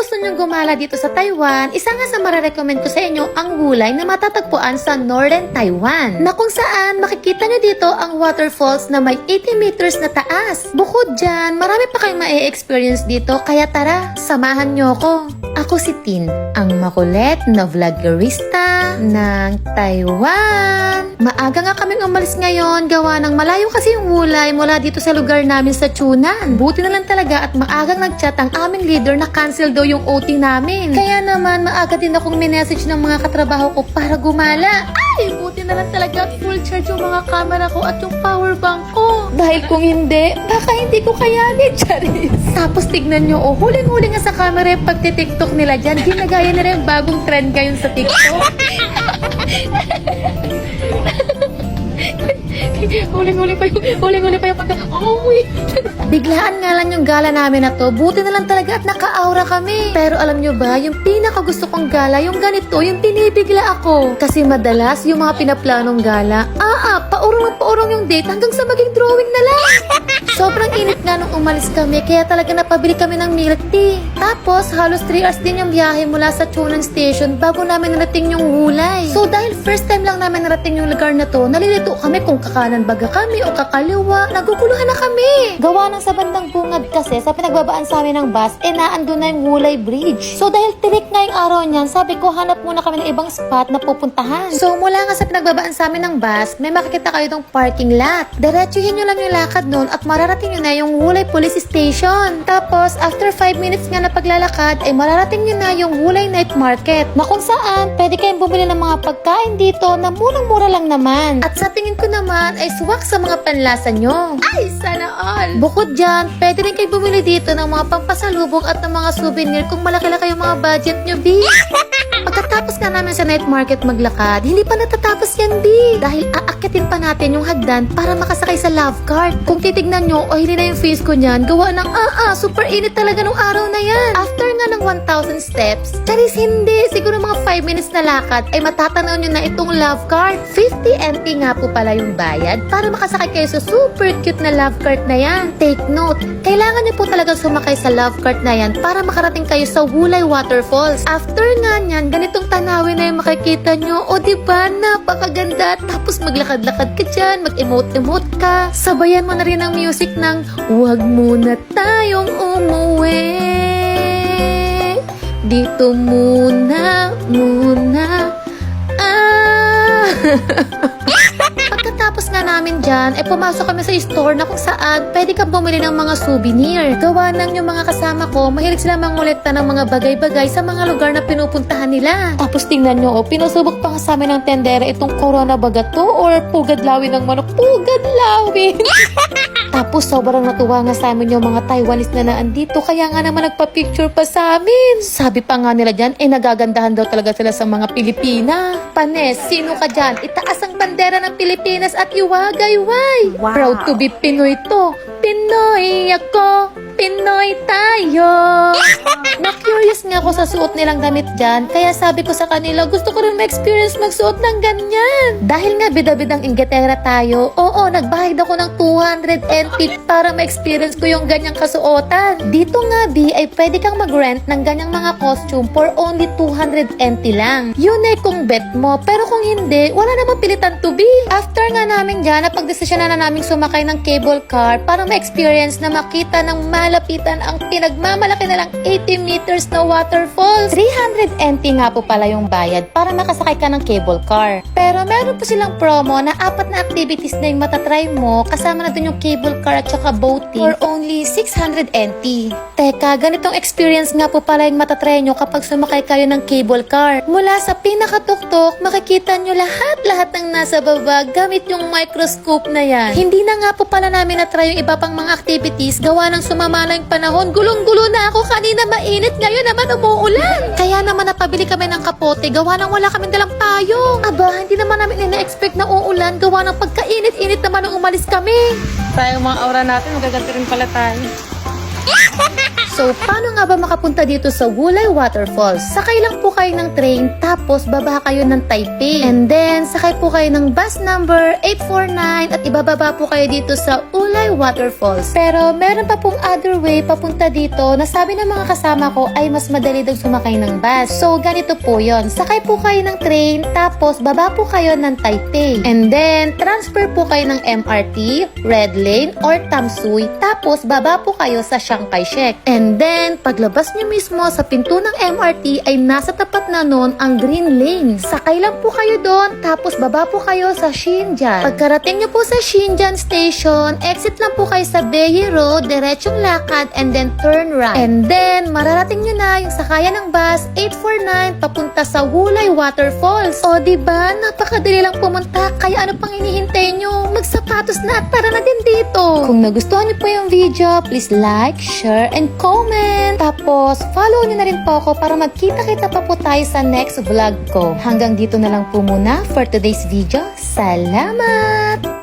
gusto nyong gumala dito sa Taiwan, isa nga sa mararecommend ko sa inyo ang gulay na matatagpuan sa Northern Taiwan, na kung saan makikita nyo dito ang waterfalls na may 80 meters na taas. Bukod dyan, marami pa kayong ma-experience dito, kaya tara, samahan nyo ako. Ako si Tin, ang makulit na vloggerista ng Taiwan. Maaga nga kaming umalis ngayon, gawa ng malayo kasi yung gulay mula dito sa lugar namin sa Chunan. Buti na lang talaga at maagang nag-chat ang aming leader na cancel daw yung OT namin. Kaya naman maaga din akong minessage ng mga katrabaho ko para gumala. Ay, buti na lang talaga full charge yung mga camera ko at yung power bank ko. Dahil kung hindi, baka hindi ko kayanin, Charis. Tapos tignan nyo, oh, huling-huli nga sa camera yung pagtitiktok nila dyan. Ginagaya nila yung bagong trend ngayon sa TikTok. Huling-huli pa yung pagka... Oh, wait. Biglaan nga lang yung gala namin na to. Buti na lang talaga at naka-aura kami. Pero alam nyo ba, yung pinaka-gusto kong gala, yung ganito, yung pinibigla ako. Kasi madalas, yung mga pinaplanong gala, paurong yung date hanggang sa maging drawing na lang. Sobrang init nga nung umalis kami, kaya talaga napabili kami ng milk tea. Tapos, halos 3 hours din yung biyahe mula sa Chunan Station bago namin narating yung gulay. So, dahil first time lang namin narating yung lugar na to, nalilito kami kung kakanan baga kami o kakaliwa. Naguguluhan na kami. Gawa ng sa bandang bungad kasi, sa pinagbabaan sa amin ng bus, naandun na yung Wulay Bridge. So, dahil tinik nga yung araw niyan, sabi ko, hanap muna kami ng ibang spot na pupuntahan. So, mula nga sa pinagbabaan sa amin ng bus, may makikita kayo itong parking lot. Diretsuhin nyo lang yung lakad nun at mararating nyo na yung Wulay Police Station. Tapos, after 5 minutes nga na paglalakad, ay mararating nyo na yung Wulay Night Market, na kung saan, pwede kayong bumili ng mga pagkain dito na murang-mura lang naman. At sa tingin ko naman, ay swak sa mga panlasa nyo. Ay, sana all! Bukod dyan, pwede rin kayo bumili dito ng mga pampasalubong at ng mga souvenir kung malaki-laki yung mga budget nyo, B. Pagkatapos nga namin sa night market maglakad, hindi pa natatapos yan, B. Dahil aakyatin pa natin yung hagdan para makasakay sa love cart. Kung titignan nyo, hindi na yung face ko niyan, gawa ng super init talaga nung araw na yan. After nga ng 1,000 steps, charis hindi, siguro mga 5 minutes na lakad, ay matatanaw nyo na itong love cart. 50 NT nga po pala yung bayad para makasakay kayo sa super cute na love cart na yan. Take note, kailangan nyo po talaga sumakay sa love cart na yan para makarating kayo sa Wulay Waterfalls. After nga nyan, ganitong tanawin na yung makikita nyo. O diba, napakaganda. Tapos maglakad-lakad ka dyan, mag-emote-emote ka. Sabayan mo na rin ang music ng "Huwag muna tayong umuwi, dito muna. Pagkatapos nga namin dyan, pumasok kami sa store na kung saan pwede kang bumili ng mga souvenir. Gawa ng yung mga kasama ko, mahilig sila mangolekta ng mga bagay-bagay sa mga lugar na pinupuntahan nila. Tapos tingnan nyo, pinusubok pa nga sa amin ng tendera itong corona baga to or pugad lawin ng manok. Pugad lawin! Tapos sobrang natuwa nga sa amin yung mga Taiwanese na naandito, kaya nga naman nagpa-picture pa sa amin. Sabi pa nga nila dyan, nagagandahan daw talaga sila sa mga Pilipina. Panes, sino ka dyan? Itaas ang bandera ng Pilipinas at iwagayway. Wow. Proud to be Pinoy to. Pinoy ako, Pinoy tayo. Na-curious nga ako sa suot nilang damit dyan, kaya sabi ko sa kanila, gusto ko rin ma-experience magsuot ng ganyan. Dahil nga bida-bidang ingetera tayo, nagbayad ako ng 200 NT para ma-experience ko yung ganyang kasuotan. Dito nga, B, ay pwede kang mag-rent ng ganyang mga costume for only 200 NT lang. Yun kung bet mo, pero kung hindi, wala namang pilitan to, B. After nga namin dyan, napag-desisyon na naming sumakay ng cable car para ma-experience na makita ng malapitan ang pinagmamalaki na lang 80 meters na waterfalls. 300 NT nga po pala yung bayad para makasakay ka ng cable car. Pero meron po silang promo na 4 na activities na yung matatry mo, kasama na dun yung cable car at saka boating for only 600 NT. Teka, ganitong experience nga po pala yung matatry nyo kapag sumakay kayo ng cable car. Mula sa pinakatuktok, makikita nyo lahat ng nasa baba gamit yung microscope na yan. Hindi na nga po pala namin na-try yung iba pang mga activities, gawa ng sumama na yung panahon. Gulong-gulo na ako, kanina mainit, ngayon naman umuulan. Kaya naman napabili kami ng kapote, gawa ng wala kaming dalang payong. Aba, hindi naman namin ina-expect na uulan, gawa ng pagkainit-init naman nung umalis kami. Tayong mga aura natin, magaganti rin pala tayo. So, paano nga ba makapunta dito sa Wulay Waterfalls? Sakay lang po kayo ng train, tapos baba kayo ng Taipei. And then, sakay po kayo ng bus number 849 at ibababa po kayo dito sa Wulay Waterfalls. Pero, meron pa pong other way papunta dito na sabi ng mga kasama ko ay mas madali daw sumakay ng bus. So, ganito po yon. Sakay po kayo ng train, tapos baba po kayo ng Taipei. And then, transfer po kayo ng MRT, Red Lane, or Tamsui. Tapos, baba po kayo sa Chiang Kai-shek. And then, paglabas nyo mismo sa pinto ng MRT ay nasa tapat na nun ang Green Lane. Sakay lang po kayo doon, tapos baba po kayo sa Xinjiang. Pagkarating nyo po sa Xinjiang Station, exit lang po kayo sa Beyi Road, diretsong lakad, and then turn right. And then, mararating nyo na yung sakayan ng bus 849 papunta sa Wulay Waterfalls. O, diba? Napakadali lang pumunta, kaya ano pang hinihintay nyo? Magsapatos na at tara na din dito. Kung nagustuhan nyo po yung video, please like, share, and comment. Tapos, follow nyo na rin po ako para magkita-kita pa po tayo sa next vlog ko. Hanggang dito na lang po muna for today's video. Salamat!